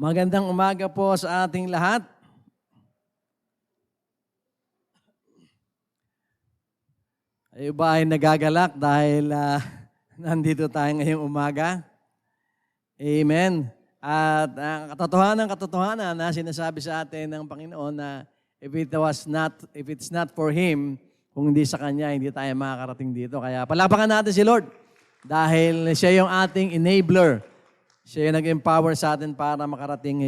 Magandang umaga po sa ating lahat. Kayo ba ay nagagalak dahil nandito tayo ngayong umaga? Amen. At ang katotohanan na sinasabi sa atin ng Panginoon na if it's not for Him, kung hindi sa Kanya, hindi tayo makakarating dito. Kaya palapakan natin si Lord dahil Siya yung ating enabler. Siya yung nag-empower sa atin para makarating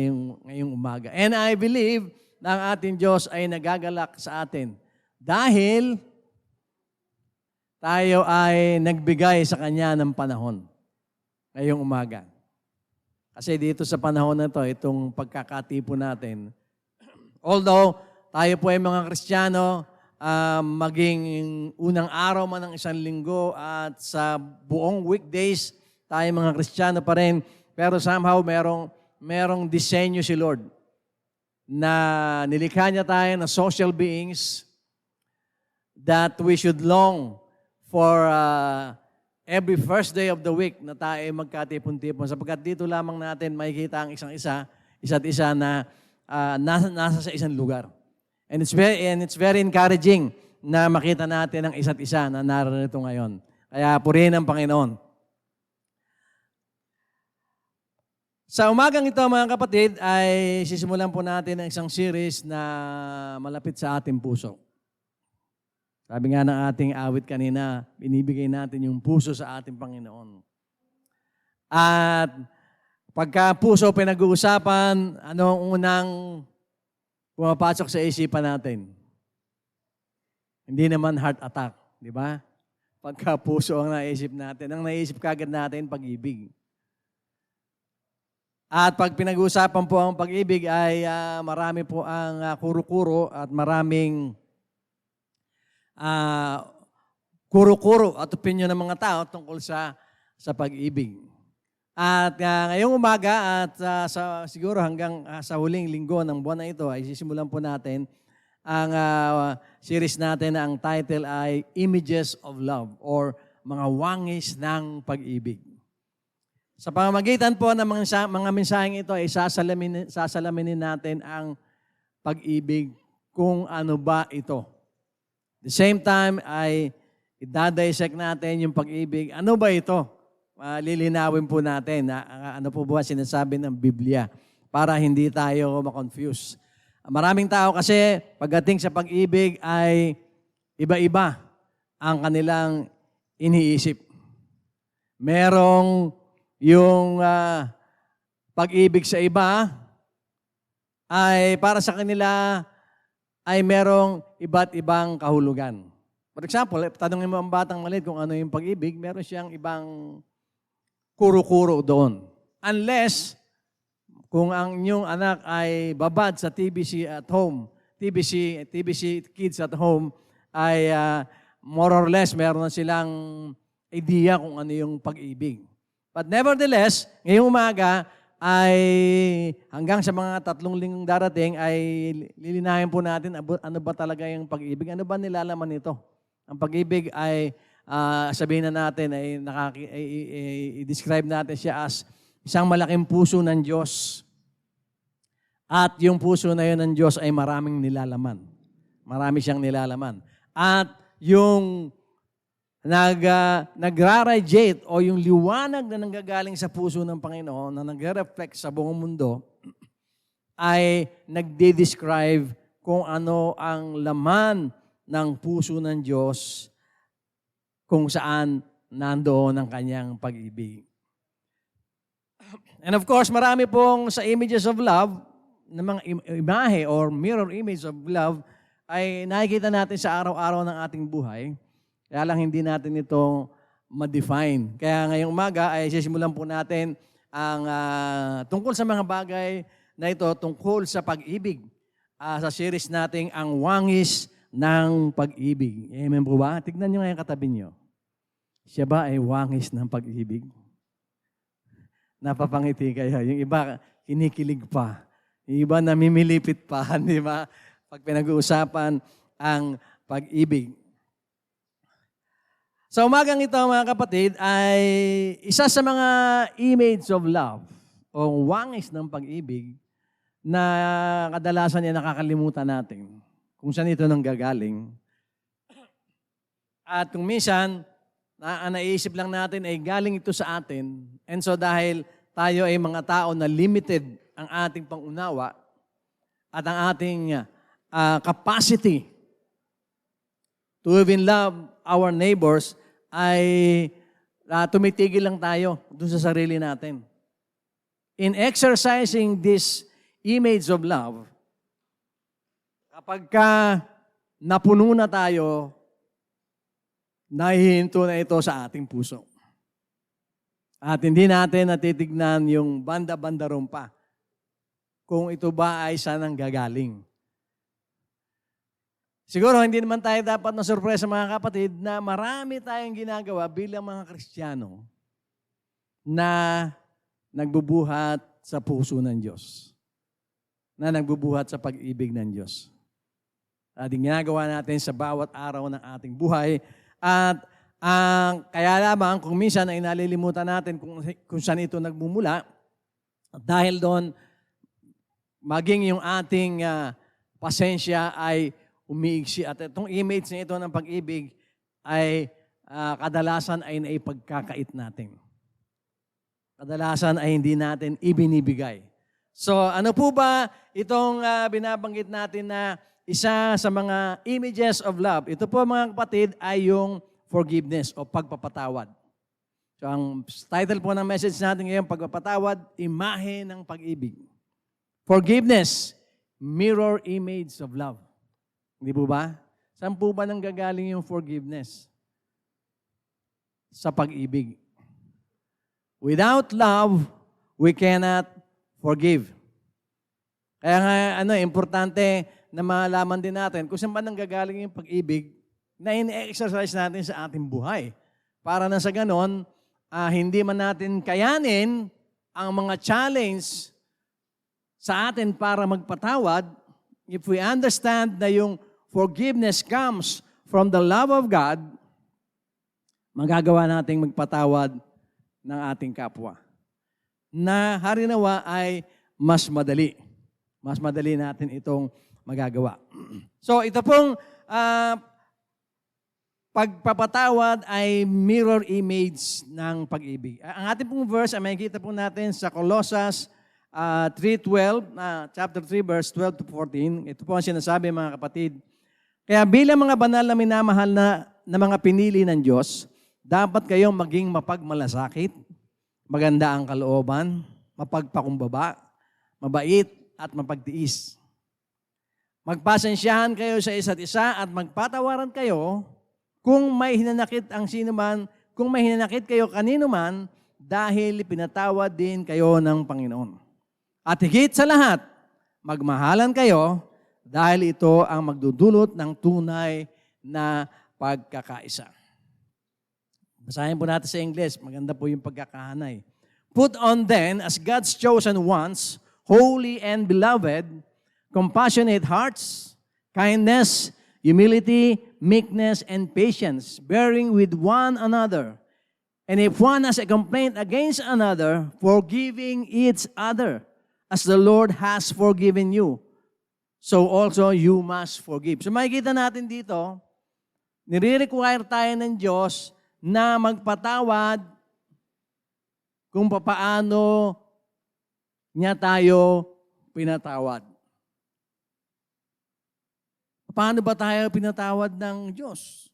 ngayong umaga. And I believe na ang ating Diyos ay nagagalak sa atin dahil tayo ay nagbigay sa Kanya ng panahon ngayong umaga. Kasi dito sa panahon na ito, itong pagkakatipo natin, although tayo po ay mga Kristiyano, maging unang araw man ng isang linggo at sa buong weekdays, tayo mga Kristiyano pa rin, pero somehow merong disenyo si Lord na nilikha niya tayo na social beings that we should long for every first day of the week na tayo magkatipon-tipon. Sapagkat dito lamang natin makikita ang isa't isa na nasa sa isang lugar. And it's very encouraging na makita natin ang isa't isa na narito ngayon. Kaya purihin ang Panginoon. Sa umagang ito mga kapatid ay sisimulan po natin ang isang series na malapit sa ating puso. Sabi nga ng ating awit kanina, binibigay natin yung puso sa ating Panginoon. At pagka puso pinag-uusapan, anong unang pumapasok sa isipan natin? Hindi naman heart attack, di ba? Pagka puso ang naisip natin, ang naisip kagad natin pag-ibig. At pag pinag-uusapan po ang pag-ibig ay marami po ang kuro-kuro at maraming kuro-kuro at opinion ng mga tao tungkol sa pag-ibig. At ngayong umaga at siguro hanggang sa huling linggo ng buwan na ito ay sisimulan po natin ang series natin na ang title ay Images of Love or mga wangis ng pag-ibig. Sa pamamagitan po ng mga mensaheng ito ay sasalaminin natin ang pag-ibig kung ano ba ito. At the same time ay idadissect natin yung pag-ibig. Ano ba ito? Lilinawin po natin ano po ba sinasabi ng Biblia para hindi tayo ma-confuse. Maraming tao kasi pagdating sa pag-ibig ay iba-iba ang kanilang iniisip. Merong yung pag-ibig sa iba ay para sa kanila ay merong iba't ibang kahulugan. For example, tanongin mo ang batang maliit kung ano yung pag-ibig, meron siyang ibang kuro-kuro doon. Unless kung ang inyong anak ay babad sa TBC at home, TBC Kids at Home, ay more or less meron na silang idea kung ano yung pag-ibig. But nevertheless, ngayong umaga ay hanggang sa mga 3 linggong darating ay lilinahin po natin ano ba talaga yung pag-ibig. Ano ba nilalaman nito? Ang pag-ibig ay sabihin na natin ay i-describe natin siya as isang malaking puso ng Diyos. At yung puso na yun ng Diyos ay maraming nilalaman. Marami siyang nilalaman. At yung nagra-radiate o yung liwanag na nanggagaling sa puso ng Panginoon na nagre-reflect sa buong mundo ay nagde-describe kung ano ang laman ng puso ng Diyos kung saan nandoon ang kanyang pag-ibig. And of course, marami pong sa images of love, na mga imahe or mirror image of love ay nakikita natin sa araw-araw ng ating buhay. Kaya lang hindi natin ito ma-define. Kaya ngayong umaga ay sisimulan po natin ang tungkol sa mga bagay na ito, tungkol sa pag-ibig. Sa series nating ang wangis ng pag-ibig. Amen po ba? Tignan nyo ngayon katabi nyo. Siya ba ay wangis ng pag-ibig? Napapangiti kayo. Yung iba, kinikilig pa. Yung iba, namimilipit pa. Di ba? Pag pinag-uusapan ang pag-ibig. Sa umagang ito, mga kapatid, ay isa sa mga image of love o wangis ng pag-ibig na kadalasan niya nakakalimutan natin kung saan ito nanggagaling. At kung minsan, naisip lang natin ay galing ito sa atin. And so dahil tayo ay mga tao na limited ang ating pangunawa at ang ating capacity to even love our neighbors ay tumitigil lang tayo dun sa sarili natin. In exercising this image of love, kapag napuno na tayo, nahihinto na ito sa ating puso. At hindi natin natitignan yung banda-banda ron pa kung ito ba ay saan ang gagaling. Siguro hindi naman tayo dapat na surpresa mga kapatid na marami tayong ginagawa bilang mga Kristiyano na nagbubuhat sa puso ng Diyos. Na nagbubuhat sa pag-ibig ng Diyos. At ginagawa natin sa bawat araw ng ating buhay. At kaya lamang kung minsan ay nalilimutan natin kung saan ito nagmumula. Dahil doon, maging yung ating pasensya ay umiigsi. At itong image na ito ng pag-ibig ay kadalasan ay naipagkakait natin. Kadalasan ay hindi natin ibinibigay. So ano po ba itong binabanggit natin na isa sa mga images of love? Ito po mga kapatid ay yung forgiveness o pagpapatawad. So ang title po ng message natin ngayon, pagpapatawad, imahe ng pag-ibig. Forgiveness, mirror image of love. Hindi po ba? Saan po ba nanggagaling yung forgiveness? Sa pag-ibig. Without love, we cannot forgive. Kaya nga, importante na malaman din natin kung saan ba nanggagaling yung pag-ibig na in-exercise natin sa ating buhay. Para na sa ganon, hindi man natin kayanin ang mga challenge sa atin para magpatawad, if we understand na yung forgiveness comes from the love of God, magagawa nating magpatawad ng ating kapwa. Na harinawa ay mas madali. Mas madali natin itong magagawa. So ito pong pagpapatawad ay mirror image ng pag-ibig. Ang ating pong verse ay makikita po natin sa Colossus 3:12, chapter 3, verse 12 to 14. Ito po ang sinasabi mga kapatid. Kaya bilang mga banal na minamahal na mga pinili ng Diyos, dapat kayong maging mapagmalasakit, maganda ang kalooban, mapagpakumbaba, mabait at mapagtiis. Magpasensyahan kayo sa isa't isa at magpatawaran kayo kung may hinanakit ang sino man, kung may hinanakit kayo kanino man, dahil pinatawad din kayo ng Panginoon. At higit sa lahat, magmahalan kayo dahil ito ang magdudulot ng tunay na pagkakaisa. Basahin po natin sa English. Maganda po yung pagkakahanay. Put on then, as God's chosen ones, holy and beloved, compassionate hearts, kindness, humility, meekness, and patience, bearing with one another. And if one has a complaint against another, forgiving each other, as the Lord has forgiven you, so also you must forgive. So makikita natin dito, nire-require tayo ng Diyos na magpatawad kung paano niya tayo pinatawad. Paano ba tayo pinatawad ng Diyos?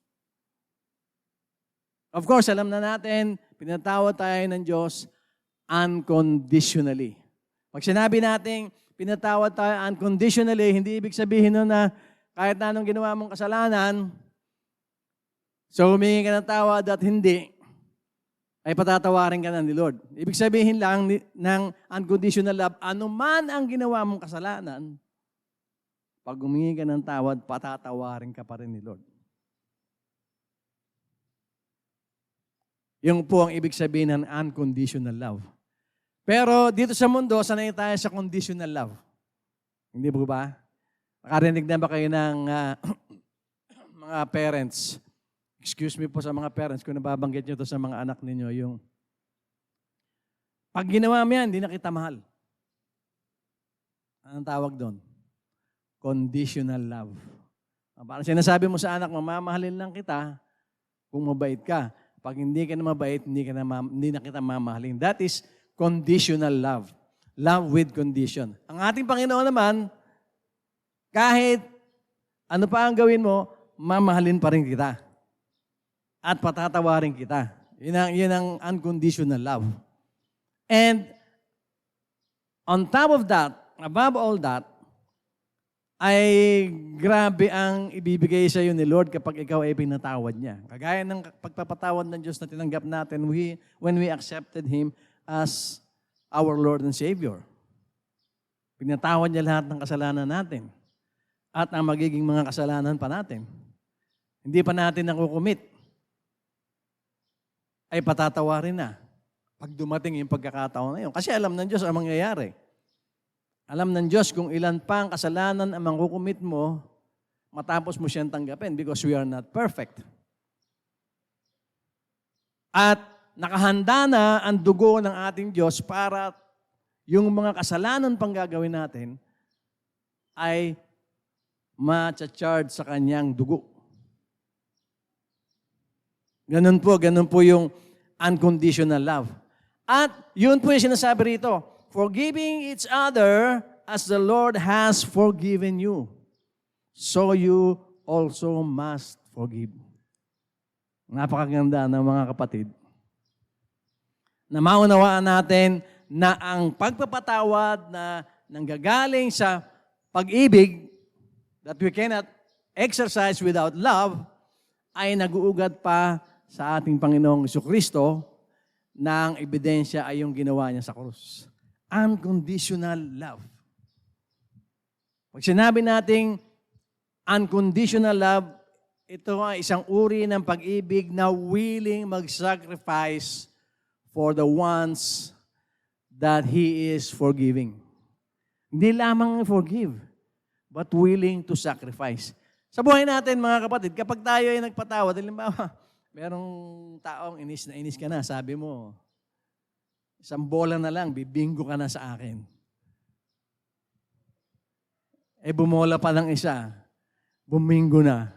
Of course, alam na natin, pinatawad tayo ng Diyos unconditionally. Pag sinabi natin, pinatawad tayo unconditionally, hindi ibig sabihin nun na kahit na anong ginawa mong kasalanan, so humingi ka ng tawad at hindi, ay patatawarin ka na ni Lord. Ibig sabihin lang ng unconditional love, anuman ang ginawa mong kasalanan, pag humingi ka ng tawad, patatawarin ka pa rin ni Lord. Yung po ang ibig sabihin ng unconditional love. Pero dito sa mundo, sanay tayo sa conditional love. Hindi po ba? Nakarinig na ba kayo ng mga parents? Excuse me po sa mga parents kung nababanggit nyo to sa mga anak ninyo, yung Pag ginawa mo yan, hindi na kita mahal. Anong tawag doon? Conditional love. Parang sinasabi mo sa anak, mamamahalin lang kita kung mabait ka. Pag hindi ka na mabait, hindi na kita mamahalin. That is conditional love. Love with condition. Ang ating Panginoon naman, kahit ano pa ang gawin mo, mamahalin pa rin kita. At patatawarin kita. Yun ang unconditional love. And on top of that, above all that, ay grabe ang ibibigay sa iyo ni Lord kapag ikaw ay pinatawad niya. Kagaya ng pagpapatawad ng Diyos na tinanggap natin when we accepted Him as our Lord and Savior. Pinatawad niya lahat ng kasalanan natin at ang magiging mga kasalanan pa natin. Hindi pa natin nakukumit, ay patatawarin na pag dumating yung pagkakataon na yun. Kasi alam ng Diyos ang mangyayari. Alam ng Diyos kung ilan pa ang kasalanan ang mangkukumit mo matapos mo siyang tanggapin because we are not perfect. At nakahanda na ang dugo ng ating Diyos para yung mga kasalanan pang gagawin natin ay ma-charge sa kanyang dugo. Ganun po yung unconditional love. At yun po yung sinasabi rito, forgiving each other as the Lord has forgiven you, so you also must forgive. Napakaganda ng mga kapatid. Na maunawaan natin na ang pagpapatawad na nanggagaling sa pag-ibig that we cannot exercise without love ay nag-uugat pa sa ating Panginoong Jesucristo na ang ebidensya ay yung ginawa niya sa krus. Unconditional love. Pag sinabi nating unconditional love, ito ay isang uri ng pag-ibig na willing mag-sacrifice for the ones that He is forgiving. Hindi lamang forgive, but willing to sacrifice. Sa buhay natin, mga kapatid, kapag tayo ay nagpatawad, halimbawa, merong taong inis na inis ka na, sabi mo, isang bola na lang, bibinggo ka na sa akin. Bumola pa ng isa, buminggo na.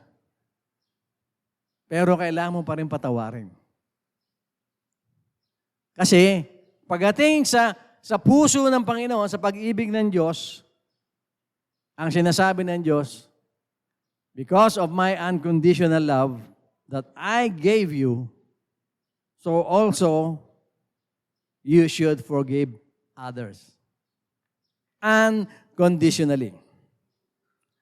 Pero kailangan mo pa rin patawarin. Kasi, pagdating sa puso ng Panginoon, sa pag-ibig ng Diyos, ang sinasabi ng Diyos, because of my unconditional love that I gave you, so also you should forgive others. Unconditionally.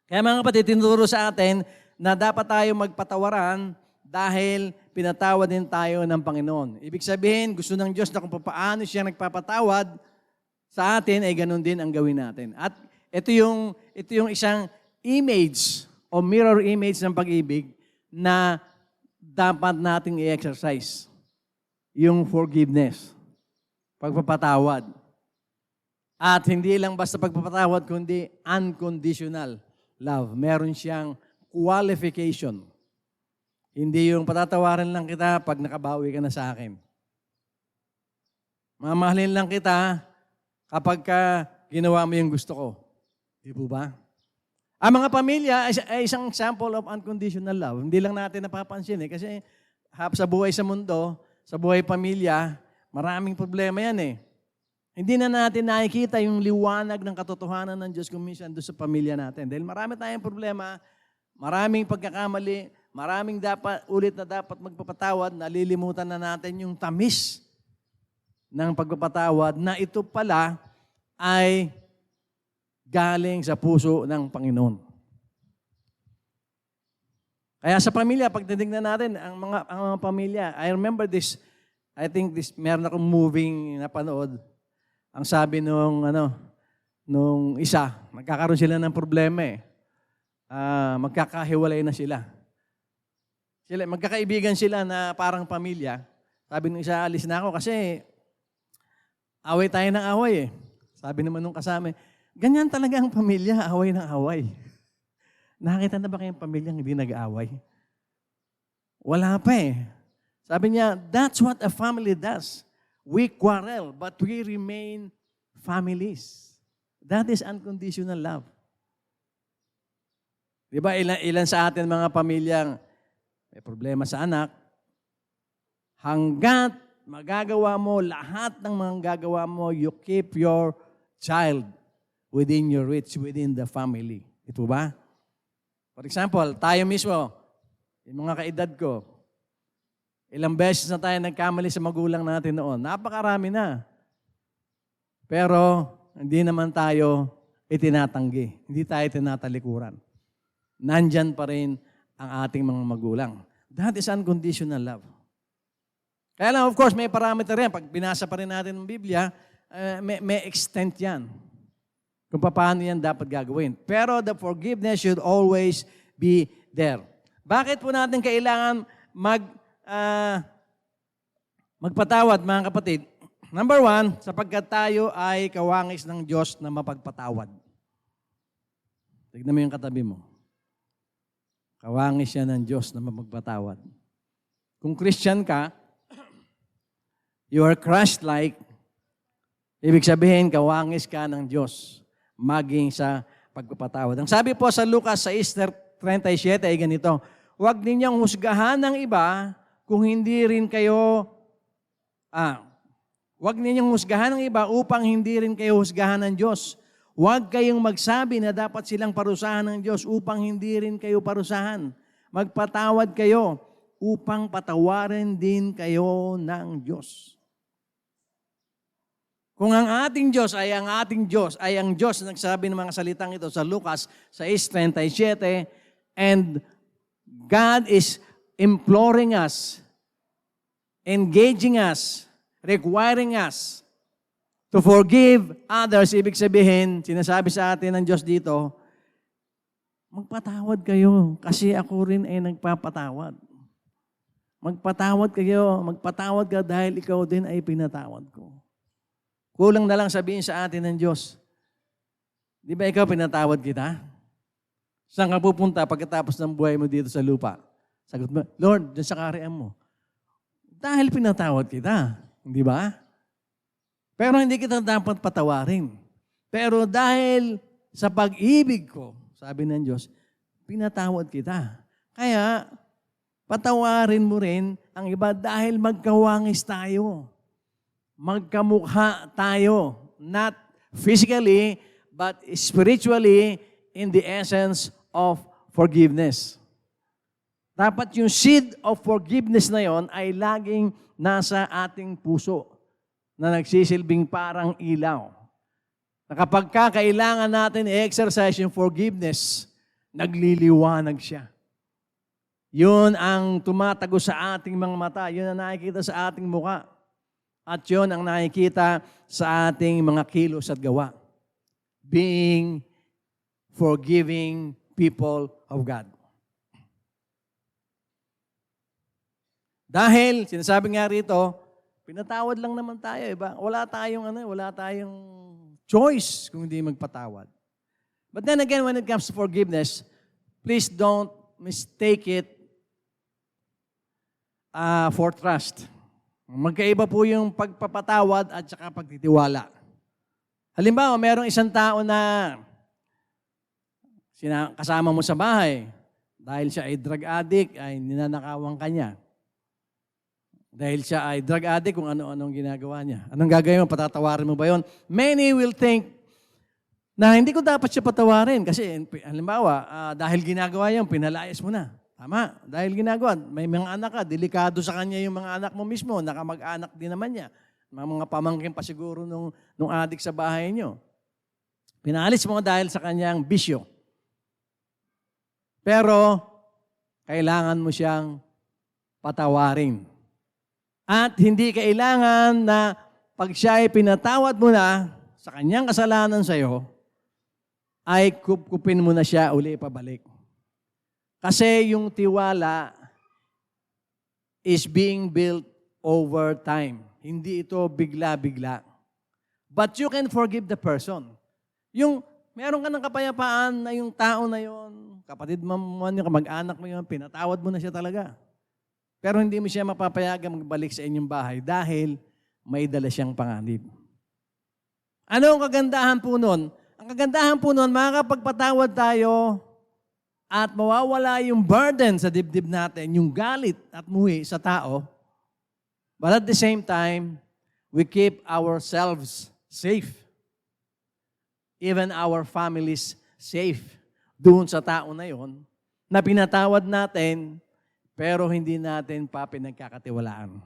Kaya mga kapatid, tinuturo sa atin na dapat tayo magpatawaran dahil pinatawad din tayo ng Panginoon. Ibig sabihin, gusto ng Diyos na kung paano siya nagpapatawad sa atin, ay ganun din ang gawin natin. At ito yung isang image o mirror image ng pag-ibig na dapat nating i-exercise. Yung forgiveness. Pagpapatawad. At hindi lang basta pagpapatawad, kundi unconditional love. Meron siyang qualification. Hindi yung patatawarin lang kita pag nakabawi ka na sa akin. Mamahalin lang kita kapag ginawa mo yung gusto ko. Di po ba? Ang mga pamilya ay isang example of unconditional love. Hindi lang natin napapansin kasi sa buhay sa mundo, sa buhay pamilya, maraming problema yan . Hindi na natin nakikita yung liwanag ng katotohanan ng Diyos kung minsan doon sa pamilya natin. Dahil marami tayong problema, maraming pagkakamali, maraming dapat magpapatawad, nalilimutan na natin yung tamis ng pagpapatawad na ito pala ay galing sa puso ng Panginoon. Kaya sa pamilya, pag titignan natin, ang mga pamilya, I remember this, meron akong moving napanood. Ang sabi nung isa, magkakaroon sila ng problema . Magkakahiwalay na sila. Magkakaibigan sila na parang pamilya. Sabi nung isa, alis na ako kasi away tayo ng away . Sabi naman nung kasama, ganyan talaga ang pamilya, away ng away. Nakita na ba kayong pamilyang hindi nag-aaway? Wala pa . Sabi niya, that's what a family does. We quarrel, but we remain families. That is unconditional love. Di ba, ilan sa atin mga pamilyang may problema sa anak, hanggat magagawa mo, lahat ng mga gagawa mo, you keep your child within your reach, within the family. Ito ba? For example, tayo mismo, yung mga kaedad ko, ilang beses na tayo nagkamali sa magulang natin noon. Napakarami na. Pero, hindi naman tayo itinatanggi. Hindi tayo tinatalikuran. Nandyan pa rin ang ating mga magulang. That is unconditional love. Kaya lang, of course, may parameter yan. Pag binasa pa rin natin ng Biblia, may extent yan. Kung paano yan dapat gagawin. Pero the forgiveness should always be there. Bakit po natin kailangan magpatawad, mga kapatid? Number one, sapagkat tayo ay kawangis ng Diyos na mapagpatawad. Tignan mo yung katabi mo. Kawangis yan ng Diyos na mapagpatawad. Kung Christian ka, you are Christ-like, ibig sabihin, kawangis ka ng Diyos, maging sa pagpapatawad. Ang sabi po sa Lucas 6:37 ay ganito, huwag ninyong husgahan ng iba kung hindi rin kayo, huwag ninyong husgahan ng iba upang hindi rin kayo husgahan ng Diyos. Huwag kayong magsabi na dapat silang parusahan ng Diyos upang hindi rin kayo parusahan. Magpatawad kayo upang patawarin din kayo ng Diyos. Kung ang ating Diyos ay ang Diyos na nagsabi ng mga salitang ito sa Lucas 6:37, and God is imploring us, engaging us, requiring us to forgive others, ibig sabihin, sinasabi sa atin ng Diyos dito, magpatawad kayo kasi ako rin ay nagpapatawad. Magpatawad ka dahil ikaw din ay pinatawad ko. Kulang na lang sabihin sa atin ng Diyos, di ba ikaw pinatawad kita? Saan ka pupunta pagkatapos ng buhay mo dito sa lupa? Sagot mo, Lord, dyan sa kariyan mo. Dahil pinatawad kita, di ba? Pero hindi kita dapat patawarin. Pero dahil sa pag-ibig ko, sabi ng Diyos, pinatawad kita. Kaya, patawarin mo rin ang iba dahil magkawangis tayo. Magkamukha tayo. Not physically, but spiritually in the essence of forgiveness. Dapat yung seed of forgiveness na yon ay laging nasa ating puso na nagsisilbing parang ilaw. Na kapag kailangan natin i-exercise yung forgiveness, nagliliwanag siya. Yun ang tumatago sa ating mga mata. Yun ang nakikita sa ating muka. At yun ang nakikita sa ating mga kilos at gawa. Being forgiving people of God. Dahil, sinasabi nga rito, pinatawad lang naman tayo. Iba? Wala tayong choice kung hindi magpatawad. But then again, when it comes to forgiveness, please don't mistake it for trust. Magkaiba po yung pagpapatawad at saka pagtitiwala. Halimbawa, mayroong isang tao na kasama mo sa bahay dahil siya ay drug addict, ay ninanakawan ka niya. Dahil siya ay drug addict, kung ano-anong ginagawa niya. Anong gagawin mo? Patatawarin mo ba yun? Many will think na hindi ko dapat siya patawarin kasi halimbawa, dahil ginagawa yun, pinalayas mo na. Tama, dahil ginagawa, may mga anak ka, delikado sa kanya yung mga anak mo mismo, nakamag-anak din naman niya. Mga pamangkin pa siguro nung adik sa bahay niyo. Pinalis mo dahil sa kanyang bisyo. Pero, kailangan mo siyang patawarin. At hindi kailangan na pag siya ay pinatawad mo na sa kanyang kasalanan sa iyo, ay kupkupin mo na siya uli pabalik. Kasi yung tiwala is being built over time. Hindi ito bigla-bigla. But you can forgive the person. Yung meron ka ng kapayapaan na yung tao na yon, kapatid mo yun, kamag-anak mo yun, pinatawad mo na siya talaga. Pero hindi mo siya mapapayagan magbalik sa inyong bahay dahil may dala siyang panganib. Ano ang kagandahan po nun? Ang kagandahan po nun, makakapagpatawad tayo at mawawala yung burden sa dibdib natin, yung galit at muhi sa tao. But at the same time, we keep ourselves safe. Even our families safe doon sa tao na yon na pinatawad natin pero hindi natin pa pinagkakatiwalaan.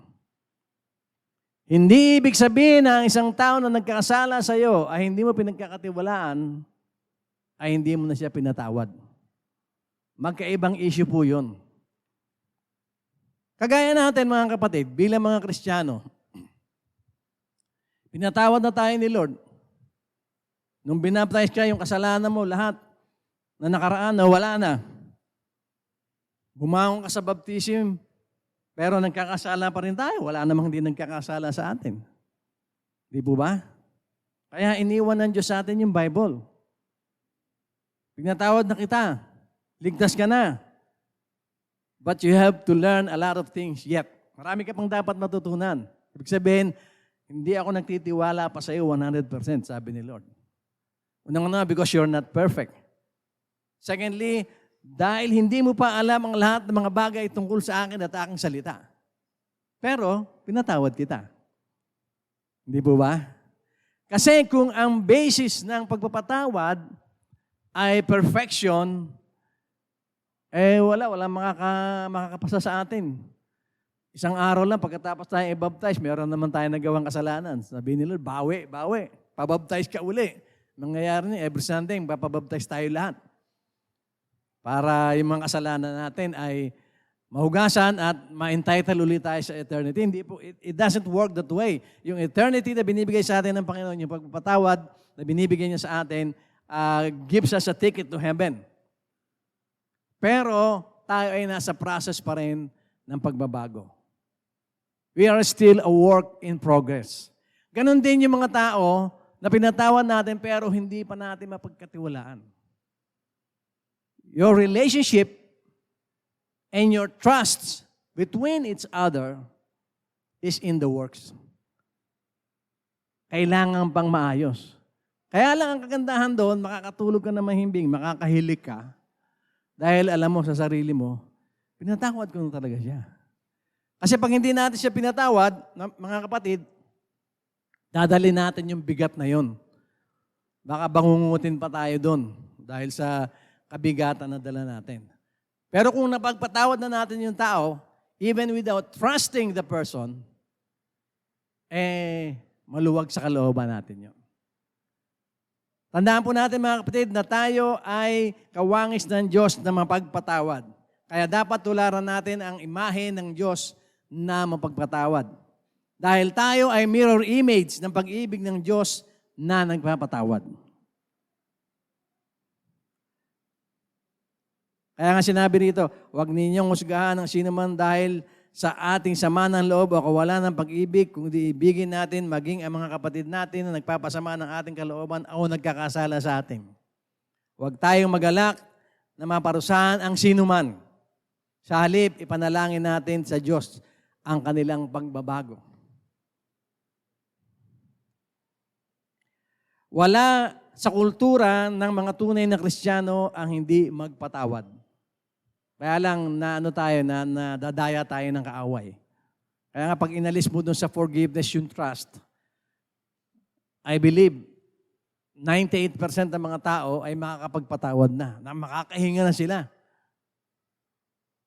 Hindi ibig sabihin na ang isang tao na nagkakasala sa iyo ay hindi mo pinagkakatiwalaan, ay hindi mo na siya pinatawad. Magkaibang issue po yun. Kagaya natin mga kapatid, bilang mga Kristiyano, pinatawad na tayo ni Lord. Nung binaptize ka, yung kasalanan mo, lahat na nakaraan, wala na. Bumangon ka sa baptism, pero nagkakasala pa rin tayo. Wala namang hindi nagkakasala sa atin. Di po ba? Kaya iniwan ng Diyos sa atin yung Bible. Pinatawad na kita. Ligtas ka na. But you have to learn a lot of things yet. Marami ka pang dapat matutunan. Ibig sabihin, hindi ako nagtitiwala pa sa iyo 100%, sabi ni Lord. Unang-una, because you're not perfect. Secondly, dahil hindi mo pa alam ang lahat ng mga bagay tungkol sa akin at aking salita. Pero, pinatawad kita. Hindi po ba? Kasi kung ang basis ng pagpapatawad ay perfection, walang makakapasa sa atin. Isang araw lang, pagkatapos tayo i-baptize, meron naman tayo nagawang kasalanan. Sabi ni Lord, bawi. Pabaptize ka uli. Nangyayari niya, every Sunday, papabaptize tayo lahat. Para yung mga kasalanan natin ay mahugasan at ma-entitle ulit tayo sa eternity. Hindi po, it doesn't work that way. Yung eternity na binibigay sa atin ng Panginoon, yung pagpapatawad na binibigay niya sa atin, gives us a ticket to heaven. Pero tayo ay nasa process pa rin ng pagbabago. We are still a work in progress. Ganon din yung mga tao na pinatawad natin pero hindi pa natin mapagkatiwalaan. Your relationship and your trust between each other is in the works. Kailangan pang maayos. Kaya lang ang kagandahan doon, makakatulog ka na mahimbing, makakahilik ka, dahil alam mo sa sarili mo, pinatawad ko na talaga siya. Kasi pag hindi natin siya pinatawad, mga kapatid, dadali natin yung bigat na yon. Baka bangungutin pa tayo doon dahil sa kabigatan na dala natin. Pero kung napagpatawad na natin yung tao, even without trusting the person, maluwag sa kalooban natin yun. Tandaan po natin mga kapatid na tayo ay kawangis ng Diyos na mapagpatawad. Kaya dapat tularan natin ang imahe ng Diyos na mapagpatawad. Dahil tayo ay mirror image ng pag-ibig ng Diyos na nagpapatawad. Kaya nga sinabi rito, huwag ninyong husgahan ang sino man dahil sa ating sama ng loob o kawalan ng pag-ibig, kung di ibigin natin maging ang mga kapatid natin na nagpapasama ng ating kalooban o nagkakasala sa atin. Huwag tayong magalak na maparusahan ang sino man. Sa halip, ipanalangin natin sa Diyos ang kanilang pagbabago. Wala sa kultura ng mga tunay na Kristiyano ang hindi magpatawad. Kaya lang na nadadaya tayo ng kaaway. Kaya nga pag inalis mo dun sa forgiveness yung trust, I believe 98% ng mga tao ay makakapagpatawad na makakahinga na sila.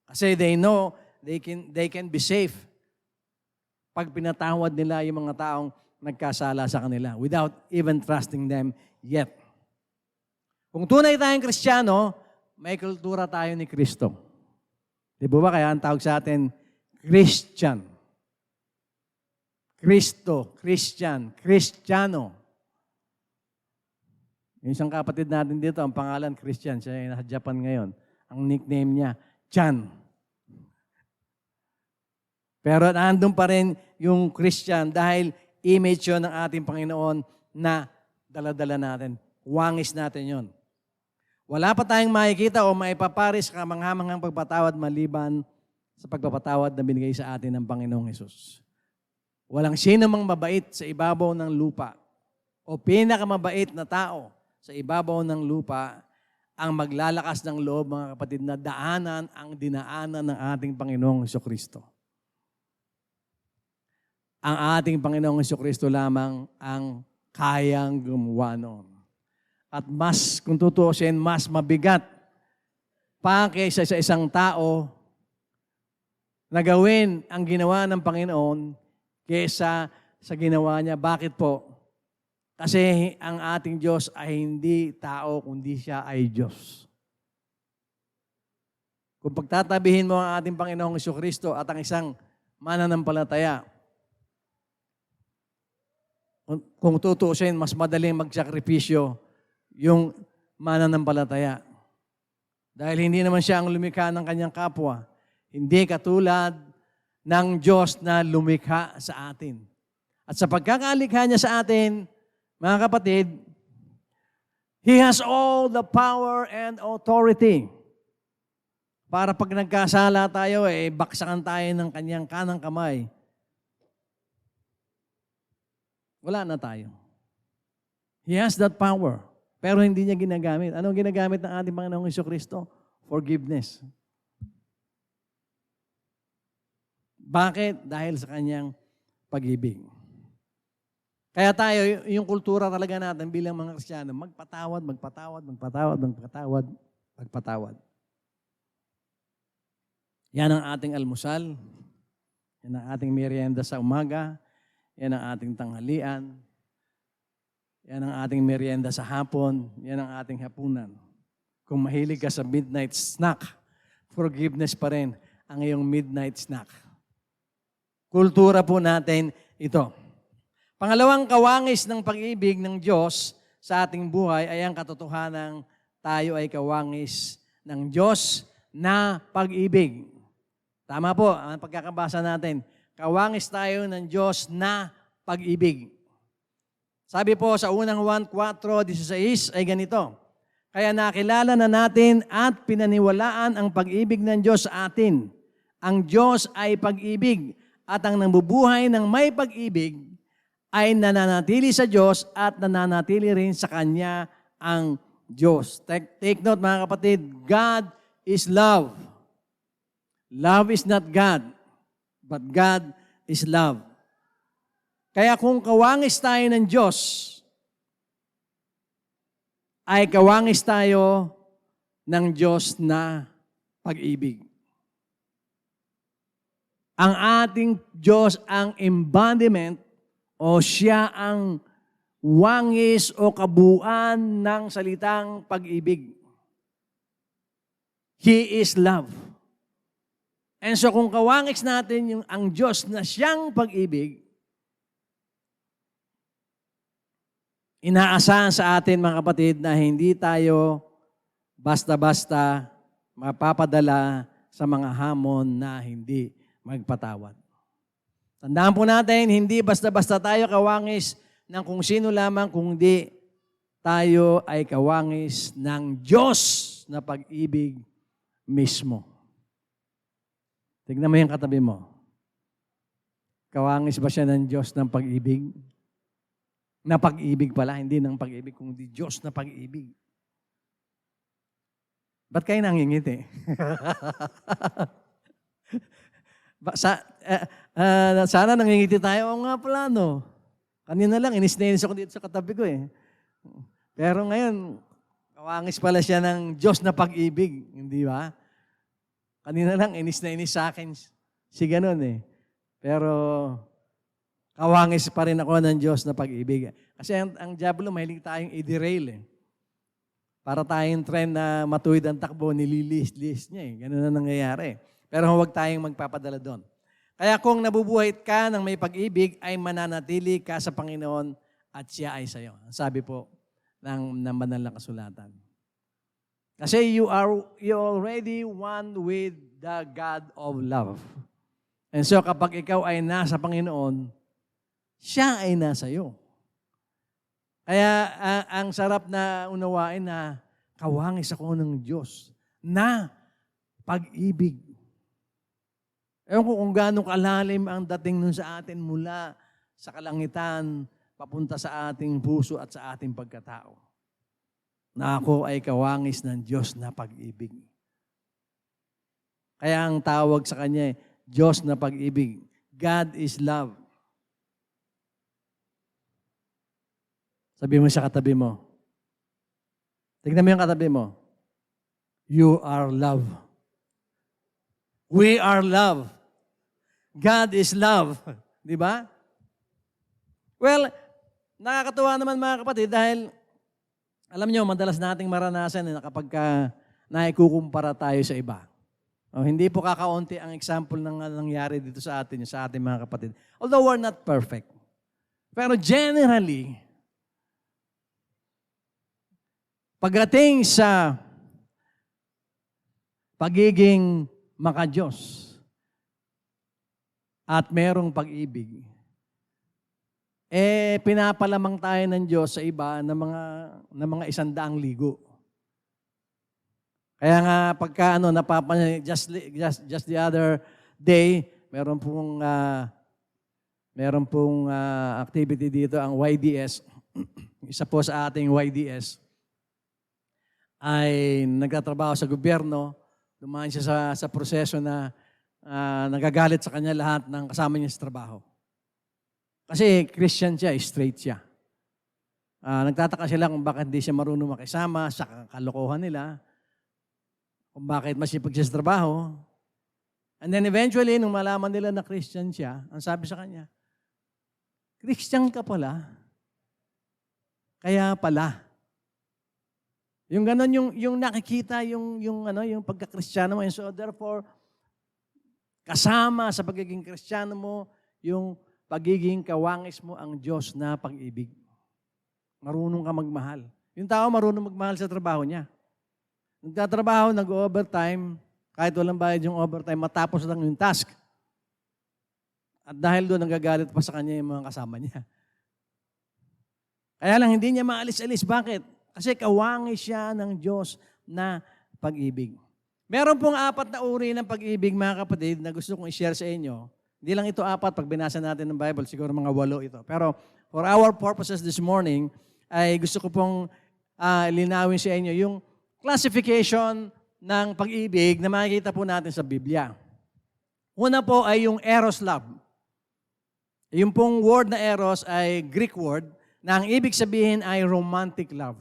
Kasi they know they can be safe pag pinatawad nila yung mga taong nagkasala sa kanila without even trusting them yet. Kung tunay tayong Kristiyano, may kultura tayo ni Kristo. Di ba kaya ang tawag sa atin, Christian. Kristo, Christian, Kristiyano. Yung isang kapatid natin dito, ang pangalan Christian, siya ay nasa Japan ngayon. Ang nickname niya, Chan. Pero nandun pa rin yung Christian dahil image yun ng ating Panginoon na dala-dala natin. Wangis natin yon. Wala pa tayong makikita o maipaparis kamanghamanghang pagpatawad maliban sa pagpapatawad na binigay sa atin ng Panginoong Hesus. Walang sino mang mabait sa ibabaw ng lupa o pinakamabait na tao sa ibabaw ng lupa ang maglalakas ng loob, mga kapatid, na daanan ang dinaanan ng ating Panginoong Jesucristo. Ang ating Panginoong Jesucristo lamang ang kayang gumawa noon. At mas, kung tutuusin, mas mabigat pa kaysa sa isang tao na gawin ang ginawa ng Panginoon kaysa sa ginawa niya. Bakit po? Kasi ang ating Diyos ay hindi tao, kundi siya ay Diyos. Kung pagtatabihin mo ang ating Panginoong Jesucristo at ang isang mananampalataya, kung tutuusin, mas madaling magsakripisyo yung mananampalataya. Dahil hindi naman siya ang lumikha ng kanyang kapwa. Hindi katulad ng Diyos na lumikha sa atin. At sa pagkakalikha niya sa atin, mga kapatid, He has all the power and authority. Para pag nagkasala tayo, baksakan tayo ng kanyang kanang kamay. Wala na tayo. He has that power. Pero hindi niya ginagamit. Anong ginagamit ng ating Panginoong Jesucristo? Forgiveness. Bakit? Dahil sa kanyang pag-ibig. Kaya tayo, yung kultura talaga natin bilang mga Kristiyano, magpatawad, magpatawad, magpatawad, magpatawad, magpatawad. Yan ang ating almusal. Yan ang ating merienda sa umaga. Yan ang ating tanghalian. Yan ang ating merienda sa hapon. Yan ang ating hapunan. Kung mahilig ka sa midnight snack, forgiveness pa rin ang iyong midnight snack. Kultura po natin ito. Pangalawang kawangis ng pag-ibig ng Diyos sa ating buhay ay ang katotohanang tayo ay kawangis ng Diyos na pag-ibig. Tama po ang pagkakabasa natin. Kawangis tayo ng Diyos na pag-ibig. Sabi po sa unang 1:4-16 ay ganito, kaya nakilala na natin at pinaniwalaan ang pag-ibig ng Diyos sa atin. Ang Diyos ay pag-ibig at ang nabubuhay ng may pag-ibig ay nananatili sa Diyos at nananatili rin sa Kanya ang Diyos. Take note mga kapatid, God is love. Love is not God, but God is love. Kaya kung kawangis tayo ng Diyos, ay kawangis tayo ng Diyos na pag-ibig. Ang ating Diyos ang embodiment o siya ang wangis o kabuuan ng salitang pag-ibig. He is love. And so kung kawangis natin ang Diyos na siyang pag-ibig, inaasahan sa atin mga kapatid na hindi tayo basta-basta mapapadala sa mga hamon na hindi magpatawad. Tandaan po natin, hindi basta-basta tayo kawangis ng kung sino lamang, kundi tayo ay kawangis ng Diyos na pag-ibig mismo. Tignan mo yung katabi mo. Kawangis ba siya ng Diyos ng pag-ibig? Na pag-ibig pala, hindi ng pag-ibig, kundi Diyos na pag-ibig. Ba't kayo nangingiti? Sana nangingiti tayo. Oo nga pala, no? Kanina lang, inis na inis ako dito sa katabi ko eh. Pero ngayon, kawangis pala siya ng Diyos na pag-ibig. Hindi ba? Kanina lang, inis na inis sa akin. Si ganun eh. Pero, kawangis pa rin ako ng Diyos na pag-ibig. Kasi ang diablo, mahilig tayong i-derail eh. Para tayong trend na matuwid ang takbo, nililis-lis niya eh. Ganun na nangyayari. Pero huwag tayong magpapadala doon. Kaya kung nabubuhay ka ng may pag-ibig, ay mananatili ka sa Panginoon at siya ay sa'yo. Sabi po ng banal na kasulatan. Kasi you already one with the God of love. And so kapag ikaw ay nasa Panginoon, siya ay nasa iyo. Kaya ang sarap na unawain na kawangis ako ng Diyos na pag-ibig. Ewan ko kung gaano kalalim ang dating nun sa atin mula sa kalangitan, papunta sa ating puso at sa ating pagkatao. Na ako ay kawangis ng Diyos na pag-ibig. Kaya ang tawag sa Kanya, Diyos na pag-ibig. God is love. Sabi mo sa katabi mo. Tignan mo yung katabi mo. You are love. We are love. God is love. Di ba? Well, nakakatuwa naman mga kapatid dahil alam nyo, madalas nating maranasan na kapag naikukumpara tayo sa iba. Hindi po kakaunti ang example ng nangyari dito sa atin, sa ating mga kapatid. Although we're not perfect. Pero generally, pagdating sa pagiging maka-Diyos at merong pag-ibig, pinapalamang tayo ng Diyos sa iba ng mga 100 ligo. Kaya nga pagka just the other day, meron pong activity dito ang YDS. Isa po sa ating YDS ay nagtatrabaho sa gobyerno. Dumaan siya sa proseso na nagagalit sa kanya lahat ng kasama niya sa trabaho. Kasi Christian siya, straight siya. Nagtataka sila kung bakit hindi siya marunong makisama sa kalokohan nila, kung bakit masipag siya sa trabaho. And then eventually, nung malaman nila na Christian siya, ang sabi sa kanya, Christian ka pala, kaya pala. Yung ganon, yung nakikita, yung pagka-Kristiyano mo. And so therefore, kasama sa pagiging Kristiyano mo, yung pagiging kawangis mo ang Diyos na pag-ibig. Marunong ka magmahal. Yung tao marunong magmahal sa trabaho niya. Nagtatrabaho, nag-overtime, kahit walang bayad yung overtime, matapos lang yung task. At dahil doon, nagagalit pa sa kanya yung mga kasama niya. Kaya lang, hindi niya maalis-alis. Bakit? Kasi kawangis siya ng Diyos na pag-ibig. Meron pong 4 na uri ng pag-ibig, mga kapatid, na gusto kong i-share sa inyo. Hindi lang ito 4, pag binasa natin ng Bible, siguro mga 8 ito. Pero for our purposes this morning, ay gusto ko pong linawin sa inyo yung classification ng pag-ibig na makikita po natin sa Biblia. Una po ay yung eros love. Yung pong word na eros ay Greek word na ang ibig sabihin ay romantic love.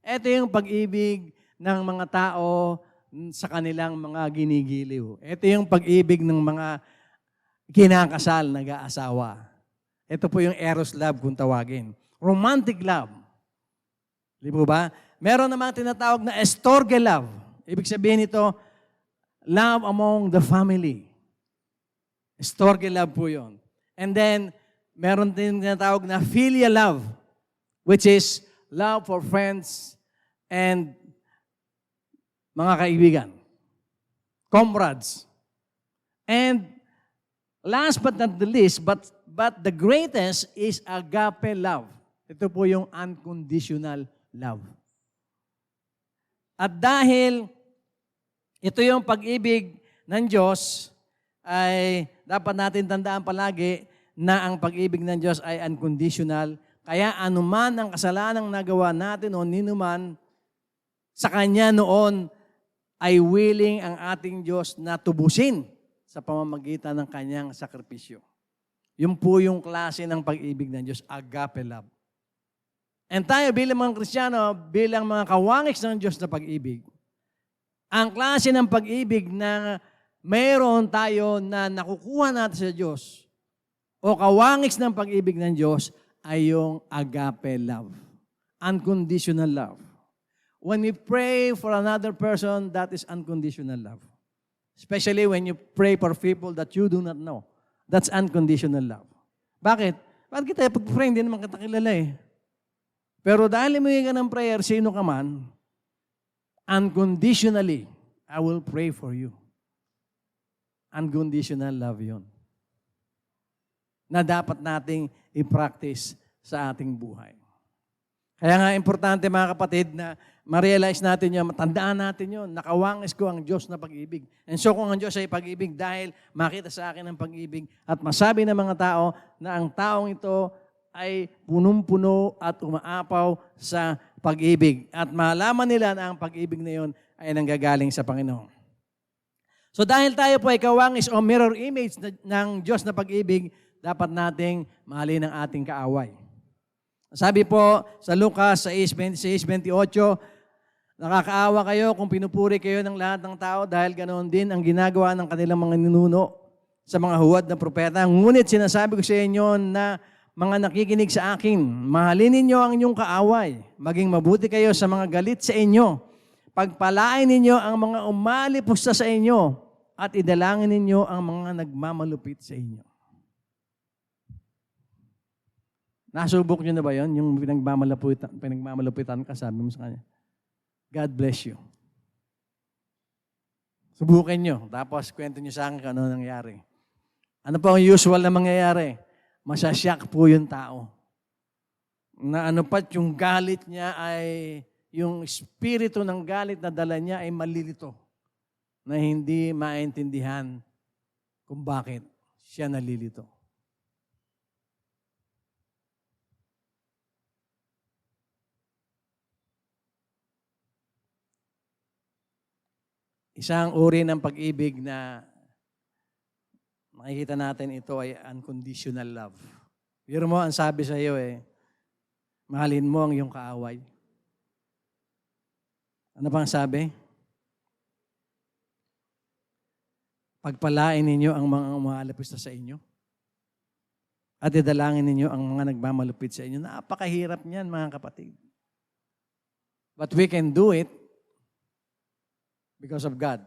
Ito yung pag-ibig ng mga tao sa kanilang mga ginigiliw. Ito yung pag-ibig ng mga kinakasal, nag-aasawa. Ito po yung eros love kung tawagin. Romantic love. Di po ba? Meron namang tinatawag na estorge love. Ibig sabihin ito, love among the family. Estorge love po yun. And then, meron din tinatawag na philia love, which is love for friends and mga kaibigan. Comrades. And last but not the least, but the greatest is agape love. Ito po yung unconditional love. At dahil ito yung pag-ibig ng Diyos, ay dapat natin tandaan palagi na ang pag-ibig ng Diyos ay unconditional. Kaya anuman ang kasalanang nagawa natin o ninuman sa Kanya noon, ay willing ang ating Diyos na tubusin sa pamamagitan ng Kanyang sakripisyo. Yun po yung klase ng pag-ibig ng Diyos, agape love. And tayo bilang mga Kristiyano, bilang mga kawangis ng Diyos na pag-ibig, ang klase ng pag-ibig na mayroon tayo na nakukuha natin sa Diyos o kawangis ng pag-ibig ng Diyos ay yung agape love. Unconditional love. When we pray for another person, that is unconditional love. Especially when you pray for people that you do not know. That's unconditional love. Bakit? Bakit kita pag-pray, hindi naman kita kilala eh. Pero dahil humingi ka ng prayer, sino ka man, unconditionally, I will pray for you. Unconditional love yun. Na dapat nating i-practice sa ating buhay. Kaya nga importante mga kapatid na ma-realize natin yun, matandaan natin yun, nakawangis ko ang Diyos na pag-ibig. And so kung ang Diyos ay pag-ibig dahil makita sa akin ang pag-ibig at masabi ng mga tao na ang taong ito ay punong-puno at umaapaw sa pag-ibig. At malaman nila na ang pag-ibig na yun ay nanggagaling sa Panginoon. So dahil tayo po ay kawangis o mirror image ng Diyos na pag-ibig, dapat nating mahalin ang ating kaaway. Sabi po sa Lucas 6:26-28, nakakaawa kayo kung pinupuri kayo ng lahat ng tao dahil ganoon din ang ginagawa ng kanilang mga ninuno sa mga huwad na propeta. Ngunit sinasabi ko sa inyo na mga nakikinig sa akin, mahalin ninyo ang inyong kaaway, maging mabuti kayo sa mga galit sa inyo, pagpalain ninyo ang mga umalipusta sa inyo, at idalangin ninyo ang mga nagmamalupit sa inyo. Nasubok nyo na ba yun? Yung pinagmamalupitan ka, sabi mo sa kanya, God bless you. Subukan nyo. Tapos kwento nyo sa akin kung ano nangyari. Ano pa ang usual na mangyayari? Masasyak po yung tao. Na ano pa, yung galit niya ay, yung espiritu ng galit na dala niya ay malilito. Na hindi maintindihan kung bakit siya nalilito. Isang uri ng pag-ibig na makikita natin ito ay unconditional love. Pero mo, ang sabi sa iyo mahalin mo ang iyong kaaway. Ano pang sabi? Pagpalain ninyo ang mga umalapista sa inyo. At idalangin ninyo ang mga nagmamalupit sa inyo. Napakahirap niyan, mga kapatid. But we can do it because of God.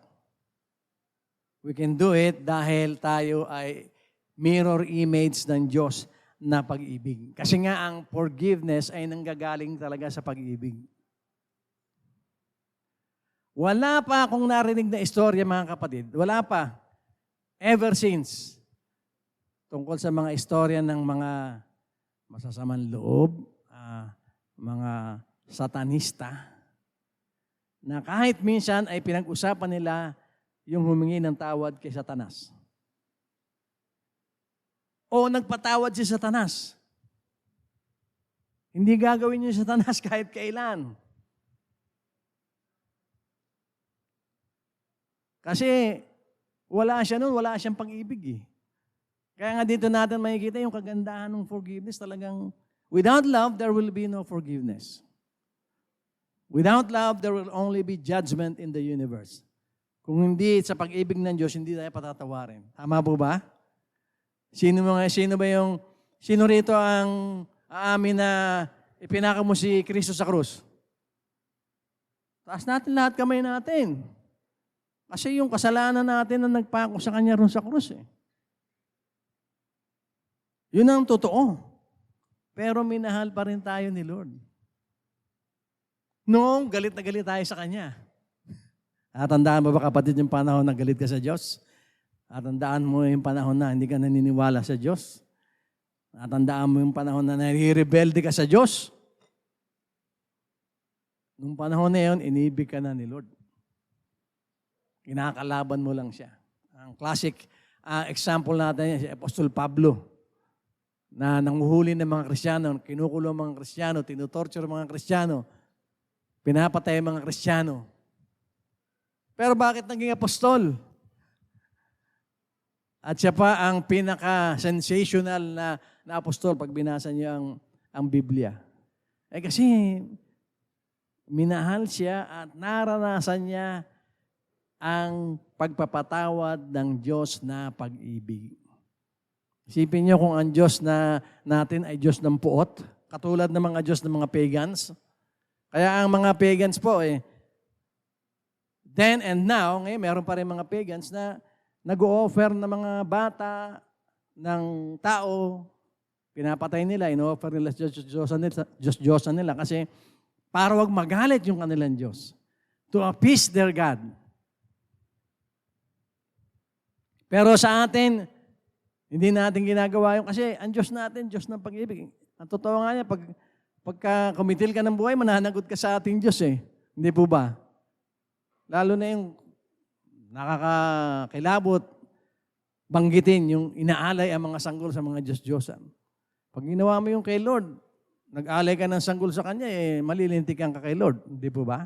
We can do it dahil tayo ay mirror image ng Diyos na pag-ibig. Kasi nga ang forgiveness ay nanggagaling talaga sa pag-ibig. Wala pa akong narinig na istorya, mga kapatid. Wala pa. Ever since. Tungkol sa mga istorya ng mga masasamang loob, mga satanista, na kahit minsan ay pinag-usapan nila yung humingi ng tawad kay Satanas. O nagpatawad si Satanas. Hindi gagawin yung Satanas kahit kailan. Kasi wala siya nun, wala siyang pag-ibig . Kaya nga dito natin makikita yung kagandahan ng forgiveness. Talagang without love, there will be no forgiveness. Without love, there will only be judgment in the universe. Kung hindi sa pag-ibig ng Diyos, hindi tayo patatawarin. Tama po ba? Sino rito ang aamin na ipinaka mo si Kristo sa krus? Taas natin lahat kamay natin. Kasi yung kasalanan natin na nagpako sa Kanya ron sa krus . Yun ang totoo. Pero minahal pa rin tayo ni Lord. Noong galit na galit tayo sa Kanya. Tandaan mo ba, kapatid, yung panahon na galit ka sa Diyos? Tandaan mo yung panahon na hindi ka naniniwala sa Diyos? Tandaan mo yung panahon na nare-rebelde ka sa Diyos? Nung panahon na yun, inibig ka na ni Lord. Kinakalaban mo lang siya. Ang classic example natin, si Apostol Pablo, na nanguhuli ng mga Kristiyano, kinukulong mga Kristiyano, tinutorture mga Kristiyano, pinapatay mga Kristiyano. Pero bakit naging apostol? At siya pa ang pinaka-sensational na apostol pag binasa niyo ang Biblia. Kasi minahal siya at naranasan niya ang pagpapatawad ng Diyos na pag-ibig. Isipin niyo kung ang Diyos natin ay Diyos ng puot, katulad ng mga Diyos ng mga pagans. Kaya ang mga pagans po then and now, ngayon meron pa rin mga pagans na nag-o-offer ng mga bata ng tao, pinapatay nila, ino-offer nila Diyos-Diyosan nila kasi para wag magalit yung kanilang Diyos. To appease their God. Pero sa atin, hindi natin ginagawa yun kasi ang Diyos natin, Diyos ng pag-ibig. Ang totoo nga niya, pagka kumitil ka ng buhay, mananagot ka sa ating Diyos . Hindi po ba? Lalo na yung nakakakilabot, banggitin yung inaalay ang mga sanggol sa mga Diyos-Diyosan. Pag ginawa mo yung kay Lord, nag-aalay ka ng sanggol sa Kanya, malilintikan ka kay Lord. Hindi po ba?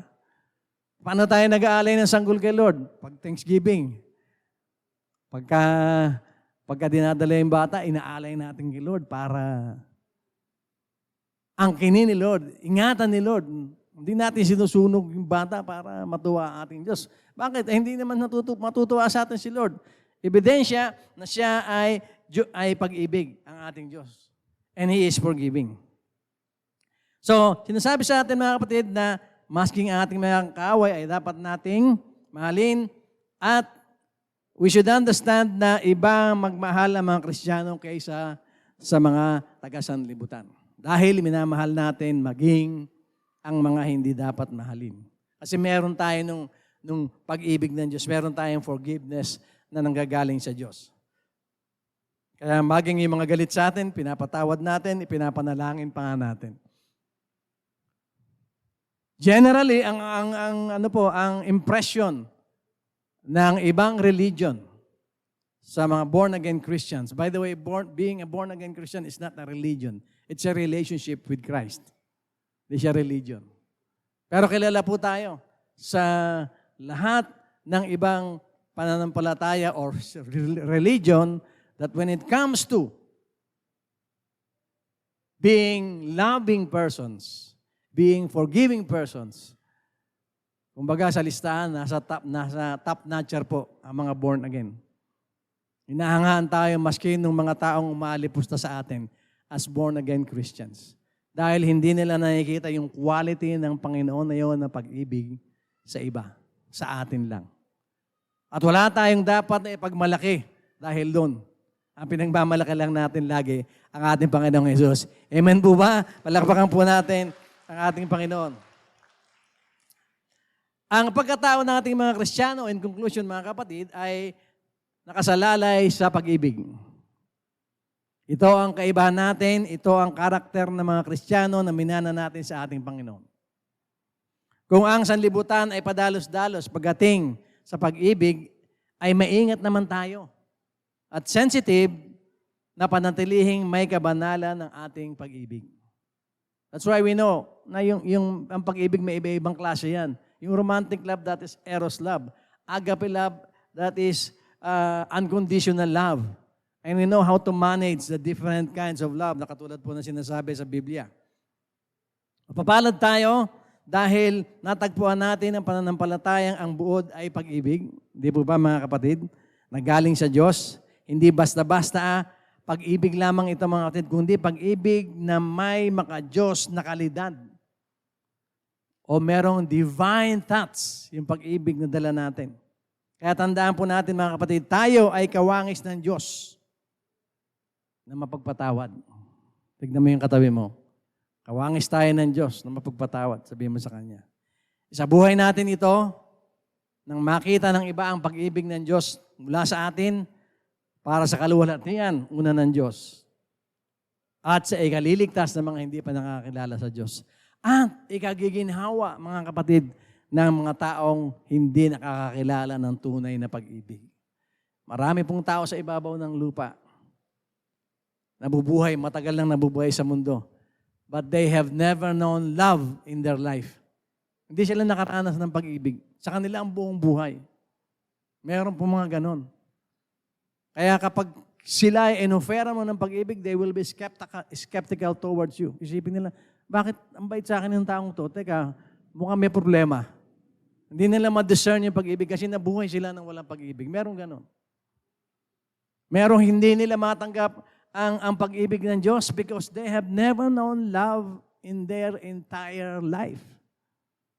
Paano tayo nag-aalay ng sanggol kay Lord? Pag Thanksgiving. Pagka dinadala yung bata, inaalay natin kay Lord para angkinin ni Lord, ingatan ni Lord. Hindi natin sinusunog yung bata para matuwa ang ating Diyos. Bakit? Hindi naman matutuwa sa atin si Lord. Ebidensya na siya ay pag-ibig ang ating Diyos. And He is forgiving. So, sinasabi sa atin mga kapatid na masking ang ating mga kaaway ay dapat nating mahalin at we should understand na iba magmahal ang mga Kristiyano kaysa sa mga taga-sanlibutan. Dahil minamahal natin maging ang mga hindi dapat mahalin. Kasi meron tayo nung pag-ibig ng Diyos, meron tayong forgiveness na nanggagaling sa Diyos. Kaya maging yung mga galit sa atin, pinapatawad natin, ipinapanalangin pa nga natin. Generally, ang impression ng ibang religion sa mga born-again Christians. By the way, being a born-again Christian is not a religion. It's a relationship with Christ. Hindi siya religion. Pero kilala po tayo sa lahat ng ibang pananampalataya or religion that when it comes to being loving persons, being forgiving persons, kumbaga sa listahan, nasa top notcher po ang mga born again. Hinahangaan tayo maski ng mga taong umalipusta sa atin as born again Christians. Dahil hindi nila nakikita yung quality ng Panginoon na yun na pag-ibig sa iba, sa atin lang. At wala tayong dapat na ipagmalaki dahil doon. Ang pinagmamalaki lang natin lagi ang ating Panginoong Jesus. Amen po ba? Palakpakan po natin ang ating Panginoon. Ang pagkatao ng ating mga Kristiyano, in conclusion mga kapatid, ay nakasalalay sa pag-ibig. Ito ang kaibahan natin, ito ang karakter ng mga Kristiyano na minana natin sa ating Panginoon. Kung ang sanlibutan ay padalos-dalos pagdating sa pag-ibig, ay maingat naman tayo at sensitive na panatilihing may kabanalan ng ating pag-ibig. That's why we know na ang pag-ibig may iba-ibang klase yan. Yung romantic love, that is eros love. Agape love, that is unconditional love. And we know how to manage the different kinds of love na katulad po na sinasabi sa Biblia. Mapapalad tayo dahil natagpuan natin ang pananampalatayang ang buod ay pag-ibig. Hindi po ba mga kapatid? Nagaling sa Diyos. Hindi basta-basta pag-ibig lamang ito mga kapatid, kundi pag-ibig na may maka-Diyos na kalidad. O merong divine thoughts, yung pag-ibig na dala natin. Kaya tandaan po natin mga kapatid, tayo ay kawangis ng Diyos na mapagpatawad. Tignan mo yung katabi mo. Kawangis tayo ng Diyos na mapagpatawad. Sabihin mo sa Kanya. Sa buhay natin ito, nang makita ng iba ang pag-ibig ng Diyos mula sa atin, para sa kaluwalhatian, una ng Diyos. At sa ikaliligtas ng mga hindi pa nakakilala sa Diyos. At ikagiginhawa, mga kapatid, ng mga taong hindi nakakakilala ng tunay na pag-ibig. Marami pong tao sa ibabaw ng lupa. Nabubuhay, matagal lang nabubuhay sa mundo. But they have never known love in their life. Hindi sila nakaranas ng pag-ibig. Sa kanila ang buong buhay. Meron po mga ganon. Kaya kapag sila ay inofera mo ng pag-ibig, they will be skeptical towards you. Isipin nila, bakit ang bait sa akin ng taong to? Teka, mukhang may problema. Hindi nila ma-discern yung pag-ibig kasi nabuhay sila ng walang pag-ibig. Merong ganon. Merong hindi nila matanggap ang pag-ibig ng Diyos because they have never known love in their entire life.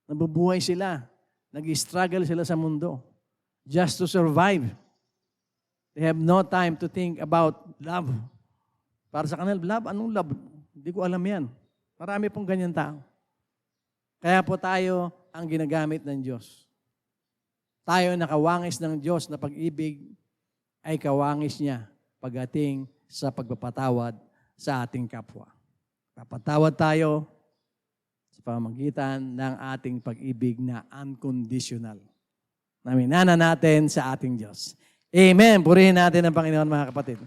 Nabubuhay sila. Nag-struggle sila sa mundo just to survive. They have no time to think about love. Para sa kanila, love? Anong love? Hindi ko alam yan. Marami pong ganyan tao. Kaya po tayo ang ginagamit ng Diyos. Tayo nakawangis ng Diyos na pag-ibig ay kawangis niya pagdating sa pagpapatawad sa ating kapwa. Papatawad tayo sa pamamagitan ng ating pag-ibig na unconditional na minana natin sa ating Diyos. Amen. Purihin natin ang Panginoon, mga kapatid.